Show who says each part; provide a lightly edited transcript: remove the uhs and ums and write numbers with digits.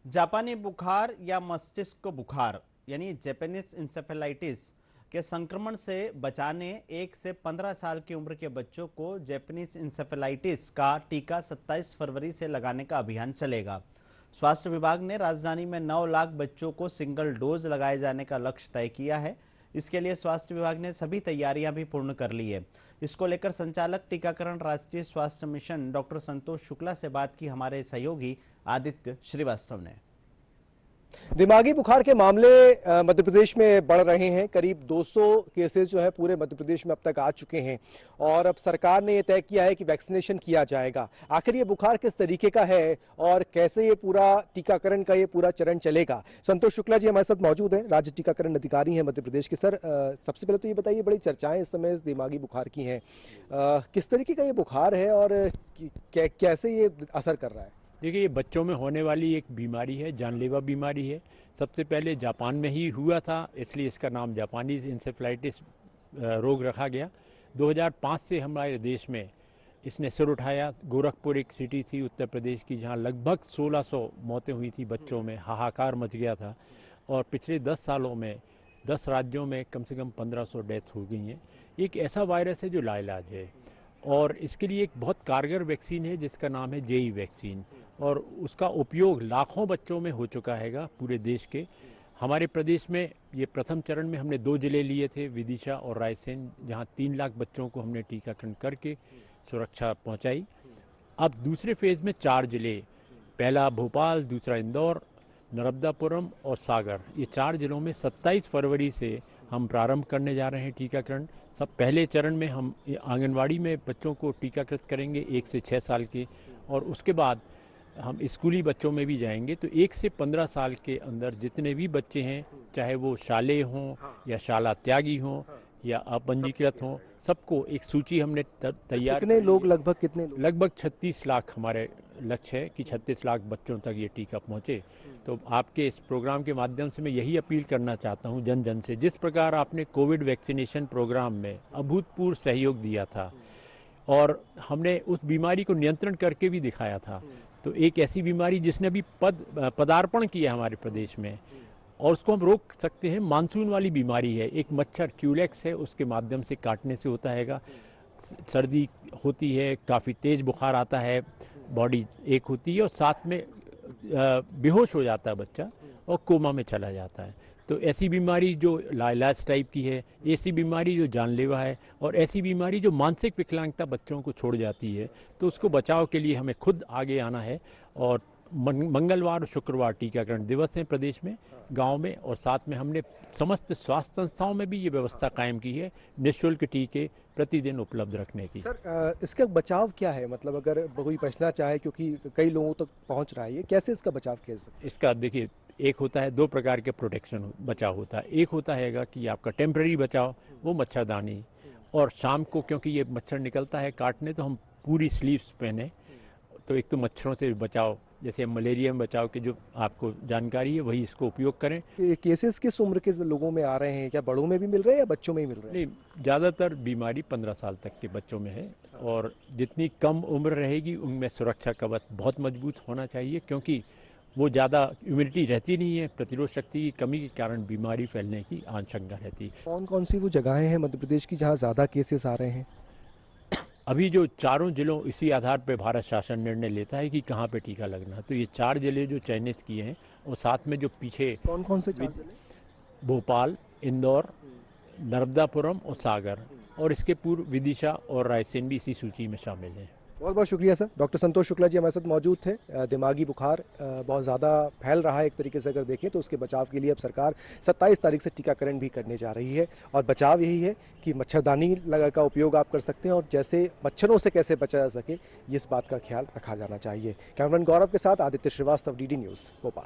Speaker 1: जापानी बुखार या मस्तिष्क बुखार यानी जापानीज इंसेफेलाइटिस के संक्रमण से बचाने 1 से 15 साल की उम्र के बच्चों को जापानीज इंसेफेलाइटिस का टीका 27 फरवरी से लगाने का अभियान चलेगा। स्वास्थ्य विभाग ने राजधानी में 9 लाख बच्चों को सिंगल डोज लगाए जाने का लक्ष्य तय किया है। इसके लिए स्वास्थ्य विभाग ने सभी तैयारियां भी पूर्ण कर ली है। इसको लेकर संचालक टीकाकरण राष्ट्रीय स्वास्थ्य मिशन डॉक्टर संतोष शुक्ला से बात की हमारे सहयोगी आदित्य श्रीवास्तव ने।
Speaker 2: दिमागी बुखार के मामले मध्य प्रदेश में बढ़ रहे हैं। करीब 200 केसेस जो है पूरे मध्य प्रदेश में अब तक आ चुके हैं और अब सरकार ने ये तय किया है कि वैक्सीनेशन किया जाएगा। आखिर ये बुखार किस तरीके का है और कैसे ये पूरा टीकाकरण का ये पूरा चरण चलेगा? संतोष शुक्ला जी हमारे साथ मौजूद हैं, राज्य टीकाकरण अधिकारी हैं मध्य प्रदेश के। सर, सबसे पहले तो ये बताइए, बड़ी चर्चाएं इस समय इस दिमागी बुखार की हैं, किस तरीके का ये बुखार है और कैसे ये असर कर रहा है?
Speaker 3: देखिए, ये बच्चों में होने वाली एक बीमारी है, जानलेवा बीमारी है। सबसे पहले जापान में ही हुआ था, इसलिए इसका नाम जापानीज इंसेफेलाइटिस रोग रखा गया। 2005 से हमारे देश में इसने सिर उठाया। गोरखपुर एक सिटी थी उत्तर प्रदेश की, जहां लगभग 1600 मौतें हुई थी बच्चों में, हाहाकार मच गया था। और पिछले 10 सालों में 10 राज्यों में कम से कम 1500 डेथ हो गई हैं। एक ऐसा वायरस है जो लाइलाज है और इसके लिए एक बहुत कारगर वैक्सीन है जिसका नाम है जेई वैक्सीन, और उसका उपयोग लाखों बच्चों में हो चुका है पूरे देश के। हमारे प्रदेश में ये प्रथम चरण में हमने 2 जिले लिए थे, विदिशा और रायसेन, जहां 3 लाख बच्चों को हमने टीकाकरण करके सुरक्षा पहुंचाई। अब दूसरे फेज में 4 जिले, पहला भोपाल, दूसरा इंदौर, नर्मदापुरम और सागर, ये 4 जिलों में 27 फरवरी से हम प्रारंभ करने जा रहे हैं टीकाकरण। सब पहले चरण में हम आंगनवाड़ी में बच्चों को टीकाकृत करेंगे 1 से 6 साल के, और उसके बाद हम स्कूली बच्चों में भी जाएंगे। तो 1 से 15 साल के अंदर जितने भी बच्चे हैं, चाहे वो शालेय हों या शाला त्यागी हों या अपंजीकृत हों, सबको एक सूची हमने तैयार।
Speaker 2: कितने लोग,
Speaker 3: लगभग 36 लाख हमारे लक्ष्य है कि 36 लाख बच्चों तक ये टीका पहुंचे। तो आपके इस प्रोग्राम के माध्यम से मैं यही अपील करना चाहता हूं जन जन से, जिस प्रकार आपने कोविड वैक्सीनेशन प्रोग्राम में अभूतपूर्व सहयोग दिया था और हमने उस बीमारी को नियंत्रण करके भी दिखाया था, तो एक ऐसी बीमारी जिसने अभी पदार्पण किया हमारे प्रदेश में, और उसको हम रोक सकते हैं। मानसून वाली बीमारी है, एक मच्छर क्यूलेक्स है, उसके माध्यम से काटने से होता है। सर्दी होती है, काफ़ी तेज बुखार आता है, बॉडी एक होती है और साथ में बेहोश हो जाता है बच्चा और कोमा में चला जाता है। तो ऐसी बीमारी जो लाइलाज टाइप की है, ऐसी बीमारी जो जानलेवा है, और ऐसी बीमारी जो मानसिक विकलांगता बच्चों को छोड़ जाती है, तो उसको बचाव के लिए हमें खुद आगे आना है। और मंगलवार और शुक्रवार टीकाकरण दिवस हैं प्रदेश में, गांव में, और साथ में हमने समस्त स्वास्थ्य संस्थाओं में भी ये व्यवस्था कायम की है निःशुल्क टीके प्रतिदिन उपलब्ध रखने की।
Speaker 2: सर, इसका बचाव क्या है? मतलब अगर कोई बचना चाहे, क्योंकि कई लोगों तक पहुंच रहा है, ये कैसे इसका बचाव किया सकते?
Speaker 3: इसका देखिए, एक होता है 2 प्रकार के प्रोटेक्शन बचाव होता है। एक होता है कि आपका टेम्पररी बचाव, वो मच्छरदानी, और शाम को क्योंकि ये मच्छर निकलता है काटने, तो हम पूरी स्लीव्स पहने। तो एक तो मच्छरों से बचाव, जैसे मलेरिया में बचाव की जो आपको जानकारी है वही इसको उपयोग करें।
Speaker 2: केसेस किस उम्र के लोगों में आ रहे हैं? क्या बड़ों में भी मिल रहे हैं या बच्चों में ही मिल रहे हैं?
Speaker 3: नहीं, ज़्यादातर बीमारी 15 साल तक के बच्चों में है, और जितनी कम उम्र रहेगी उनमें सुरक्षा कवच बहुत मजबूत होना चाहिए, क्योंकि वो ज़्यादा इम्यूनिटी रहती नहीं है, प्रतिरोध शक्ति की कमी के कारण बीमारी फैलने की आशंका रहती है।
Speaker 2: कौन कौन सी वो जगहें हैं मध्य प्रदेश की जहाँ ज़्यादा केसेस आ रहे हैं?
Speaker 3: अभी जो 4 जिलों, इसी आधार पर भारत शासन निर्णय लेता है कि कहाँ पे टीका लगना है, तो ये 4 जिले जो चयनित किए हैं, और साथ में जो पीछे
Speaker 2: कौन कौन से 4 जिले?
Speaker 3: भोपाल, इंदौर, नर्मदापुरम और सागर, और इसके पूर्व विदिशा और रायसेन भी इसी सूची में शामिल हैं।
Speaker 2: बहुत बहुत शुक्रिया सर। डॉक्टर संतोष शुक्ला जी हमारे साथ मौजूद थे। दिमागी बुखार बहुत ज़्यादा फैल रहा है एक तरीके से अगर देखें तो, उसके बचाव के लिए अब सरकार 27 तारीख से टीकाकरण भी करने जा रही है, और बचाव यही है कि मच्छरदानी का उपयोग आप कर सकते हैं, और जैसे मच्छरों से कैसे बचा जा सके इस बात का ख्याल रखा जाना चाहिए। कैमरामैन गौरव के साथ आदित्य श्रीवास्तव, DD न्यूज़, भोपाल।